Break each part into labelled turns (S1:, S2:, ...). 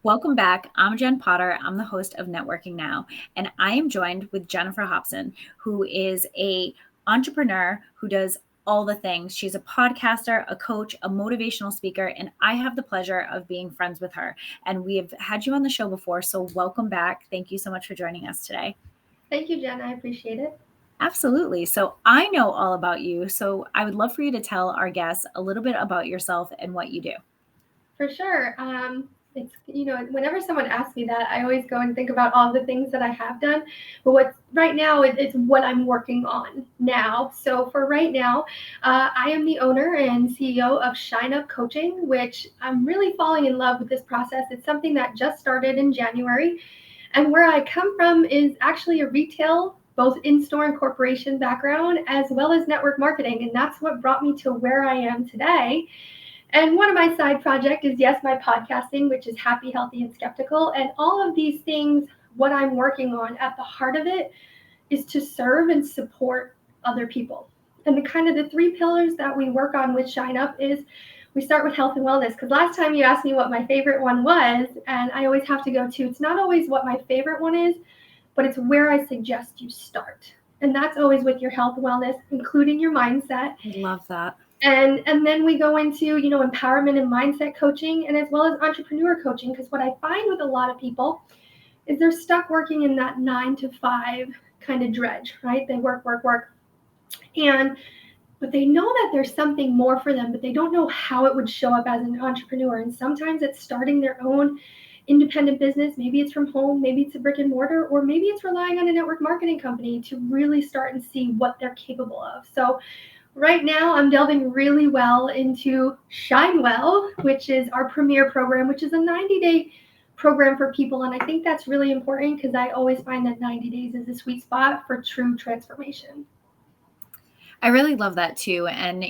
S1: Welcome back. I'm Jen Potter. I'm the host of Networking Now, and I am joined with Jennifer Hopson, who is a entrepreneur who does all the things. She's a podcaster, a coach, a motivational speaker, and I have the pleasure of being friends with her. And we have had you on the show before, so welcome back. Thank you so much for joining us today.
S2: Thank you, Jen. I appreciate it.
S1: Absolutely. So I know all about you. So I would love for you to tell our guests a little bit about yourself and what you do.
S2: For sure. It's whenever someone asks me that, I always go and think about all the things that I have done. But what's right now is what I'm working on now. So for right now, I am the owner and CEO of Shine Up Coaching, which I'm really falling in love with this process. It's something that just started in January, and where I come from is actually a retail, both in-store and corporation background, as well as network marketing, and that's what brought me to where I am today. And one of my side projects is, yes, my podcasting, which is Happy, Healthy, and Skeptical. And all of these things, what I'm working on at the heart of it is to serve and support other people. And the three pillars that we work on with Shine Up is we start with health and wellness. Because last time you asked me what my favorite one was, and I always have to go to, it's not always what my favorite one is, but it's where I suggest you start. And that's always with your health and wellness, including your mindset.
S1: I love that.
S2: And then we go into, empowerment and mindset coaching, and as well as entrepreneur coaching, because what I find with a lot of people is they're stuck working in that 9 to 5 kind of dredge, right? They work, work, work. But they know that there's something more for them, but they don't know how it would show up as an entrepreneur. And sometimes it's starting their own independent business. Maybe it's from home, maybe it's a brick and mortar, or maybe it's relying on a network marketing company to really start and see what they're capable of. So right now, I'm delving really well into Shine Well, which is our premier program, which is a 90-day program for people. And I think that's really important because I always find that 90 days is a sweet spot for true transformation.
S1: I really love that too. And,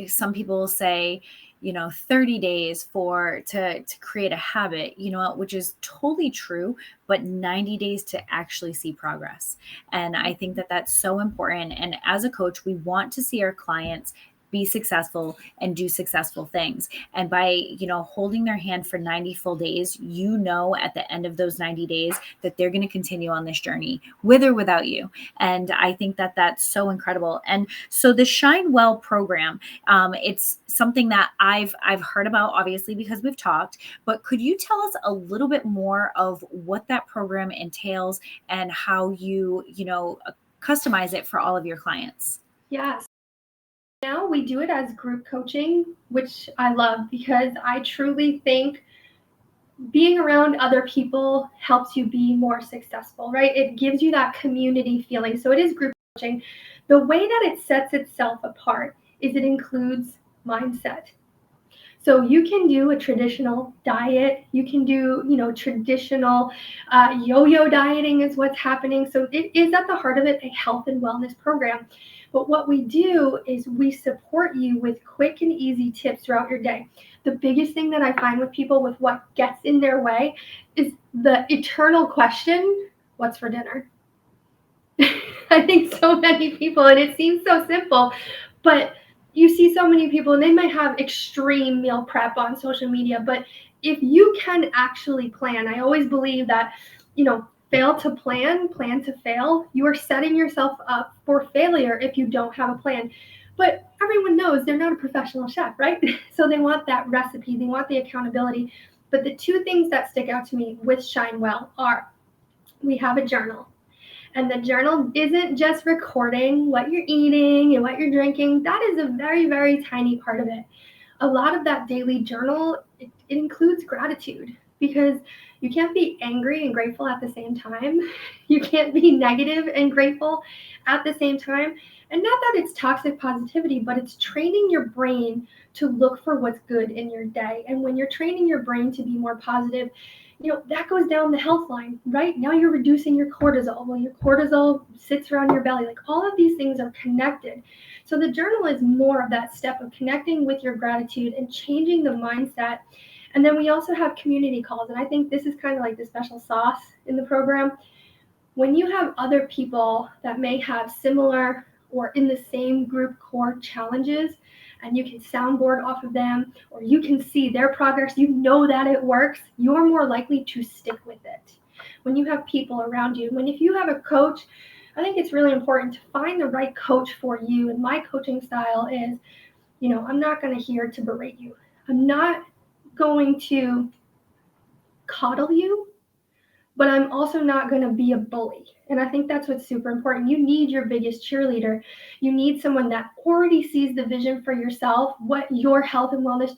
S1: some people say, 30 days to create a habit, which is totally true, but 90 days to actually see progress. And I think that that's so important. And as a coach, we want to see our clients be successful and do successful things. And by, holding their hand for 90 full days, at the end of those 90 days that they're going to continue on this journey with or without you. And I think that that's so incredible. And so the Shine Well program, it's something that I've heard about, obviously, because we've talked, but could you tell us a little bit more of what that program entails and how you customize it for all of your clients?
S2: Yeah. Now we do it as group coaching, which I love because I truly think being around other people helps you be more successful, right? It gives you that community feeling. So it is group coaching. The way that it sets itself apart is it includes mindset. So you can do a traditional diet. You can do, traditional yo-yo dieting is what's happening. So it is at the heart of it a health and wellness program. But what we do is we support you with quick and easy tips throughout your day. The biggest thing that I find with people with what gets in their way is the eternal question, what's for dinner? I think so many people, and it seems so simple, but you see so many people and they might have extreme meal prep on social media, but if you can actually plan, I always believe that, fail to plan to fail. You are setting yourself up for failure if you don't have a plan. But everyone knows they're not a professional chef, right? So they want that recipe, they want the accountability. But the two things that stick out to me with Shine Well are we have a journal. And the journal isn't just recording what you're eating and what you're drinking. That is a very, very tiny part of it. A lot of that daily journal, it includes gratitude because you can't be angry and grateful at the same time. You can't be negative and grateful at the same time. And not that it's toxic positivity, but it's training your brain to look for what's good in your day. And when you're training your brain to be more positive, that goes down the health line, right? Now you're reducing your cortisol. Well, your cortisol sits around your belly. Like all of these things are connected. So the journal is more of that step of connecting with your gratitude and changing the mindset. And then we also have community calls. And I think this is kind of like the special sauce in the program. When you have other people that may have similar or in the same group core challenges, and you can soundboard off of them, or you can see their progress, you know that it works, you're more likely to stick with it. When you have people around you, if you have a coach, I think it's really important to find the right coach for you. And my coaching style is, I'm not going to here to berate you. I'm not going to coddle you, but I'm also not going to be a bully. And I think that's what's super important. You need your biggest cheerleader. You need someone that already sees the vision for yourself, what your health and wellness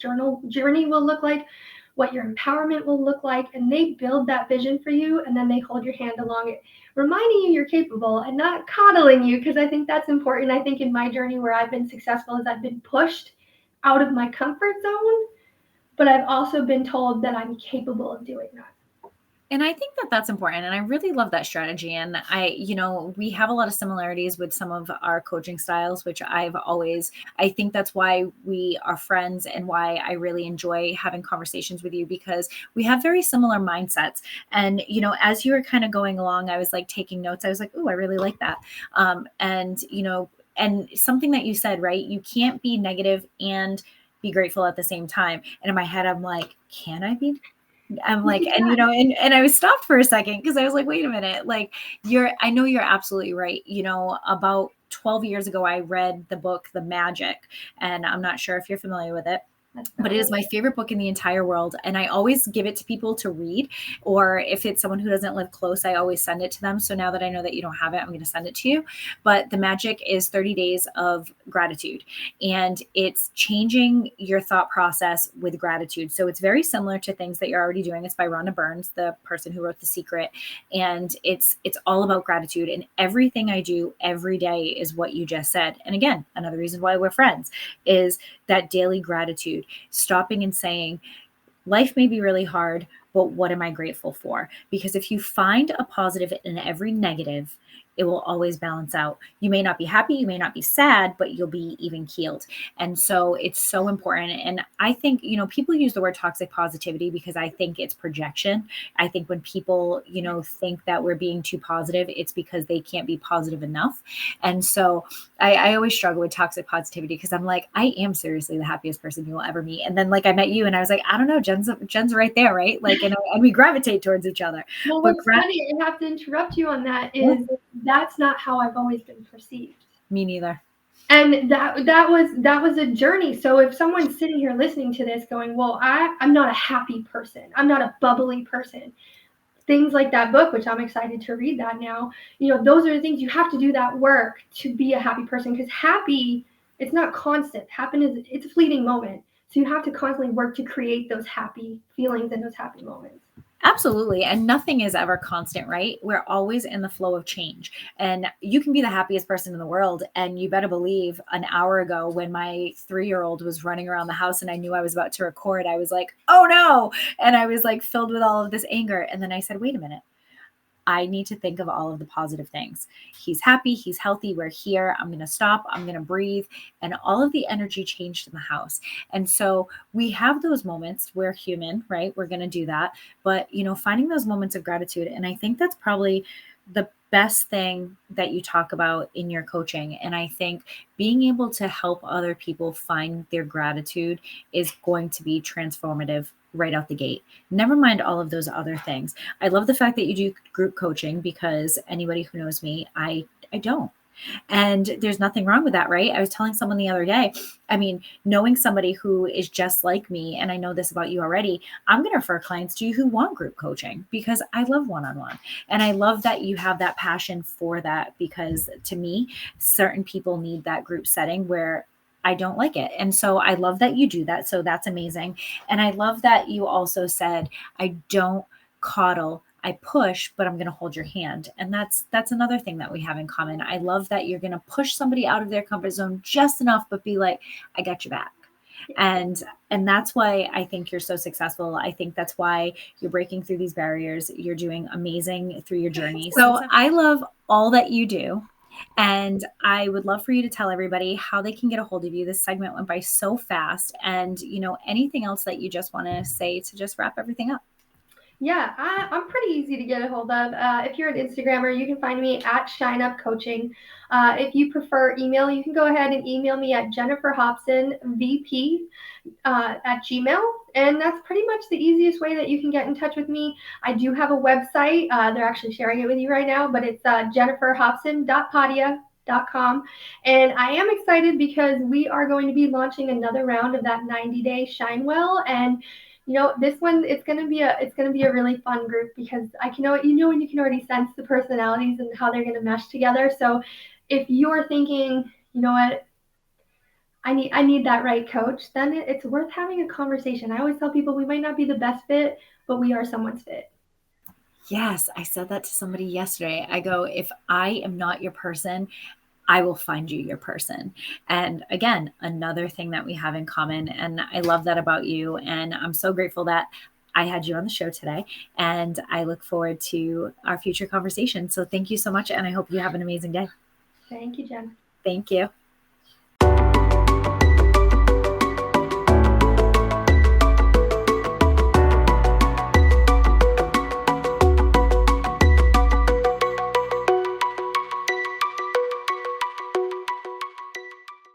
S2: journey will look like, what your empowerment will look like, and they build that vision for you, and then they hold your hand along it, reminding you you're capable and not coddling you, because I think that's important. I think in my journey where I've been successful is I've been pushed out of my comfort zone, but I've also been told that I'm capable of doing that.
S1: And I think that that's important. And I really love that strategy. And we have a lot of similarities with some of our coaching styles, which I think that's why we are friends and why I really enjoy having conversations with you, because we have very similar mindsets. And, as you were kind of going along, I was like taking notes. I was like, oh, I really like that. And something that you said, right? You can't be negative and be grateful at the same time. And in my head, I'm like, can I be? I'm like, and I was stopped for a second because I was like, wait a minute, like I know you're absolutely right. About 12 years ago, I read the book, The Magic, and I'm not sure if you're familiar with it, but it is my favorite book in the entire world. And I always give it to people to read, or if it's someone who doesn't live close, I always send it to them. So now that I know that you don't have it, I'm going to send it to you. But The Magic is 30 days of gratitude, and it's changing your thought process with gratitude. So it's very similar to things that you're already doing. It's by Rhonda Burns, the person who wrote The Secret. And it's all about gratitude. And everything I do every day is what you just said. And again, another reason why we're friends is that daily gratitude. Stopping and saying, life may be really hard, but what am I grateful for? Because if you find a positive in every negative, it will always balance out. You may not be happy, you may not be sad, but you'll be even keeled. And so it's so important. And I think, people use the word toxic positivity because I think it's projection. I think when people, think that we're being too positive, it's because they can't be positive enough. And so I always struggle with toxic positivity because I'm like, I am seriously the happiest person you will ever meet. And then like I met you and I was like, I don't know, Jen's right there, right? Like, and we gravitate towards each other.
S2: Well, what's funny, I have to interrupt you on that, is that's not how I've always been perceived.
S1: Me neither.
S2: And that was a journey. So if someone's sitting here listening to this going, well, I'm not a happy person, I'm not a bubbly person, things like that book, which I'm excited to read that now, those are the things you have to do that work to be a happy person, because happy, it's not constant. Happiness, it's a fleeting moment. So you have to constantly work to create those happy feelings and those happy moments.
S1: Absolutely. And nothing is ever constant, right? We're always in the flow of change. And you can be the happiest person in the world. And you better believe an hour ago when my 3-year-old was running around the house and I knew I was about to record, I was like, oh no. And I was like filled with all of this anger. And then I said, wait a minute. I need to think of all of the positive things. He's happy. He's healthy. We're here. I'm going to stop. I'm going to breathe. And all of the energy changed in the house. And so we have those moments. We're human, right? We're going to do that. But, finding those moments of gratitude. And I think that's probably the best thing that you talk about in your coaching. And I think being able to help other people find their gratitude is going to be transformative right out the gate. Never mind all of those other things. I love the fact that you do group coaching, because anybody who knows me, I don't. And there's nothing wrong with that, right? I was telling someone the other day, knowing somebody who is just like me, and I know this about you already, I'm going to refer clients to you who want group coaching, because I love one-on-one. And I love that you have that passion for that, because to me, certain people need that group setting where I don't like it. And so I love that you do that. So that's amazing. And I love that you also said, I don't coddle, I push, but I'm going to hold your hand. And that's another thing that we have in common. I love that you're going to push somebody out of their comfort zone just enough, but be like, I got your back. And that's why I think you're so successful. I think that's why you're breaking through these barriers. You're doing amazing through your journey. So I love all that you do. And I would love for you to tell everybody how they can get a hold of you. This segment went by so fast. And, anything else that you just want to say to just wrap everything up?
S2: Yeah, I'm pretty easy to get a hold of. If you're an Instagrammer, you can find me at Shine Up Coaching. If you prefer email, you can go ahead and email me at Jennifer Hopson VP at Gmail. And that's pretty much the easiest way that you can get in touch with me. I do have a website. They're actually sharing it with you right now, but it's jenniferhopson.podia.com. And I am excited because we are going to be launching another round of that 90-day Shine Well. And this one it's gonna be a really fun group because I can know when you can already sense the personalities and how they're gonna mesh together. So if you're thinking, you know what, I need that right coach, then it's worth having a conversation. I always tell people we might not be the best fit, but we are someone's fit.
S1: Yes, I said that to somebody yesterday. I go, if I am not your person, I will find you your person. And again, another thing that we have in common. And I love that about you. And I'm so grateful that I had you on the show today. And I look forward to our future conversation. So thank you so much. And I hope you have an amazing day.
S2: Thank you, Jen.
S1: Thank you.